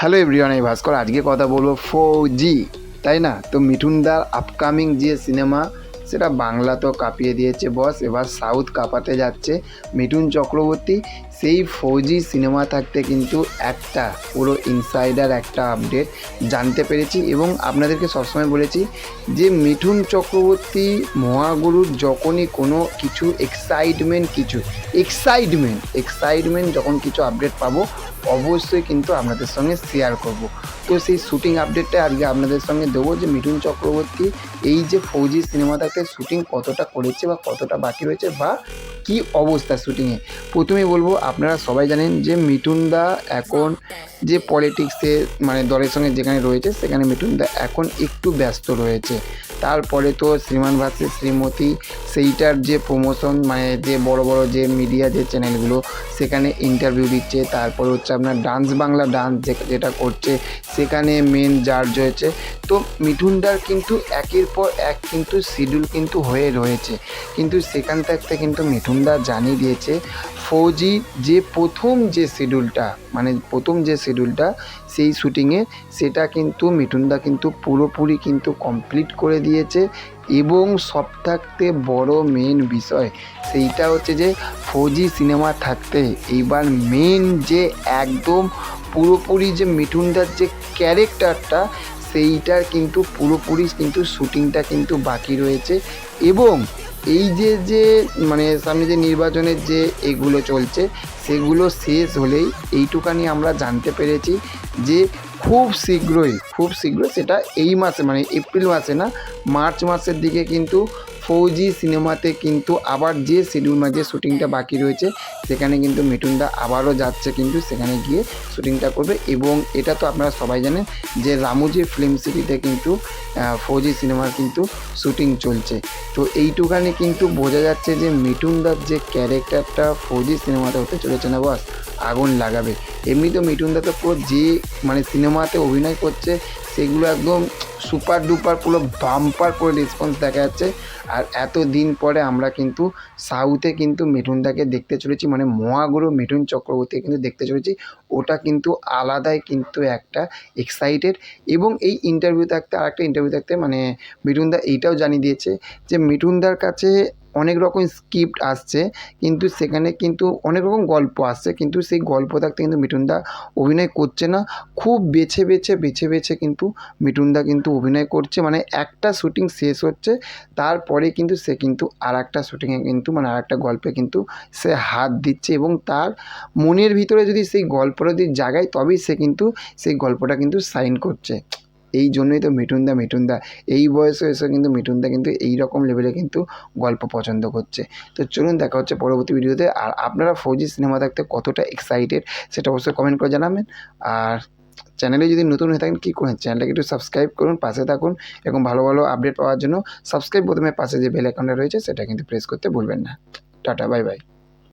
Hello everyone, আমি ভাস্কর। আজকে কথা বলবো 4G, তাই না? তো মিঠুনদার আপকামিং যে সিনেমা, সেটা বাংলা তো কাঁপিয়ে দিয়েছে বস, এবার সাউথ কাঁপাতে যাচ্ছে মিঠুন চক্রবর্তী। সেই 4G সিনেমা থাকতে কিন্তু একটা পুরো ইনসাইডার একটা আপডেট জানতে পেরেছি এবং আপনাদেরকে সবসময় বলেছি যে মিঠুন চক্রবর্তী মহাগুরুর যখনই কোনো কিছু এক্সাইটমেন্ট যখন কিছু আপডেট পাবো অবশ্যই কিন্তু আপনাদের সঙ্গে শেয়ার করব। তো সেই শ্যুটিং আপডেটটা আজকে আপনাদের সঙ্গে দেবো যে মিঠুন চক্রবর্তী এই যে 4G সিনেমাটাতে শ্যুটিং কতটা করেছে বা কতটা বাকি রয়েছে বা কী অবস্থা শ্যুটিংয়ে। প্রথমেই বলবো, আপনারা সবাই জানেন যে মিঠুনদা এখন যে পলিটিক্সে মানে দলের সঙ্গে যেখানে রয়েছে সেখানে মিঠুনদা এখন একটু ব্যস্ত রয়েছে। তারপরে তো শ্রীমান ভার্সেস শ্রীমতী, সেইটার যে প্রমোশন মানে যে বড় বড় যে মিডিয়া যে চ্যানেলগুলো সেখানে ইন্টারভিউ দিচ্ছে। তারপর হচ্ছে আপনার ডান্স বাংলা ডান্স যেটা করছে সেখানে মেন জাজ হয়েছে। তো মিঠুনদার কিন্তু একের পর এক কিন্তু শিডিউল কিন্তু হয়ে রয়েছে, কিন্তু সেখান থাকতে কিন্তু মিঠুনদা জানিয়ে দিয়েছে 4G যে প্রথম যে শিডিউলটা সেই শ্যুটিংয়ে সেটা কিন্তু মিঠুনদা কিন্তু পুরোপুরি কিন্তু কমপ্লিট করে দিয়েছে। এবং সব থাকতে বড় মেন বিষয় সেইটা হচ্ছে যে 4G সিনেমা থাকতে এইবার মেন যে একদম পুরোপুরি যে মিঠুনদার যে ক্যারেক্টারটা সেইটার কিন্তু পুরোপুরি কিন্তু শ্যুটিংটা কিন্তু বাকি রয়েছে। এবং এই যে মানে সামনে যে নির্বাচনের যে এগুলো চলছে সেগুলো শেষ হলেই এইটুখানি আমরা জানতে পেরেছি যে খুব শীঘ্রই সেটা এই মাসে মানে এপ্রিল মাসে না, মার্চ মাসের দিকে কিন্তু 4G সিনেমাতে কিন্তু আবার যে শিডিউল যে শ্যুটিংটা বাকি রয়েছে সেখানে কিন্তু মিঠুনদা আবারও যাচ্ছে, কিন্তু সেখানে গিয়ে শ্যুটিংটা করবে। এবং এটা তো আপনারা সবাই জানেন যে রামুজি ফিল্ম সিটিতে কিন্তু 4G সিনেমার কিন্তু শ্যুটিং চলছে। তো এইটুখানি কিন্তু বোঝা যাচ্ছে যে মিঠুনদার যে ক্যারেক্টারটা 4G সিনেমাতে হতে চলেছে না বস, আগুন লাগাবে। এমনি তো মিঠুনদা তো পুরো যে মানে সিনেমাতে অভিনয় করছে সেগুলো একদম সুপার ডুপার পুরো বাম্পার করে রেসপন্স দেখা যাচ্ছে। আর এত দিন পরে আমরা কিন্তু সাউথে কিন্তু মিঠুনদাকে দেখতে চলেছি, মানে মহাগুরু মিঠুন চক্রবর্তীকে কিন্তু দেখতে চলেছি। ওটা কিন্তু আলাদাই কিন্তু একটা এক্সাইটেড। এবং এই আরেকটা ইন্টারভিউ থাকতে মানে মিঠুনদা এইটাও জানিয়ে দিয়েছে যে মিঠুনদার কাছে অনেক রকম স্ক্রিপ্ট আসছে, কিন্তু সেখানে কিন্তু অনেক রকম গল্প আসছে, কিন্তু সেই গল্প থাকতে কিন্তু মিঠুনদা অভিনয় করছে না। খুব বেছে কিন্তু মিঠুনদা কিন্তু অভিনয় করছে। মানে একটা শ্যুটিং শেষ হচ্ছে তারপরে কিন্তু সে কিন্তু আরেকটা শ্যুটিংয়ে কিন্তু মানে আরেকটা গল্পে কিন্তু সে হাত দিচ্ছে এবং তার মনের ভিতরে যদি সেই গল্পটা যদি জাগায় তবেই সে কিন্তু সেই গল্পটা কিন্তু সাইন করছে। এই জন্যই তো মিঠুনদা এই বয়সে এসে কিন্তু মিঠুনদা কিন্তু এই রকম লেভেলে কিন্তু গল্প পছন্দ করছে। তো চলুন দেখা হচ্ছে পরবর্তী ভিডিওতে। আর আপনারা 4G সিনেমা দেখতে কতটা এক্সাইটেড সেটা অবশ্যই কমেন্ট করে জানাবেন। আর চ্যানেলে যদি নতুন হয়ে থাকেন কী করেন, চ্যানেলটাকে একটু সাবস্ক্রাইব করুন, পাশে থাকুন এবং ভালো ভালো আপডেট পাওয়ার জন্য সাবস্ক্রাইব প্রথমে পাশে যে বেল আইকনটা রয়েছে সেটা কিন্তু প্রেস করতে ভুলবেন না। Tata, bye bye.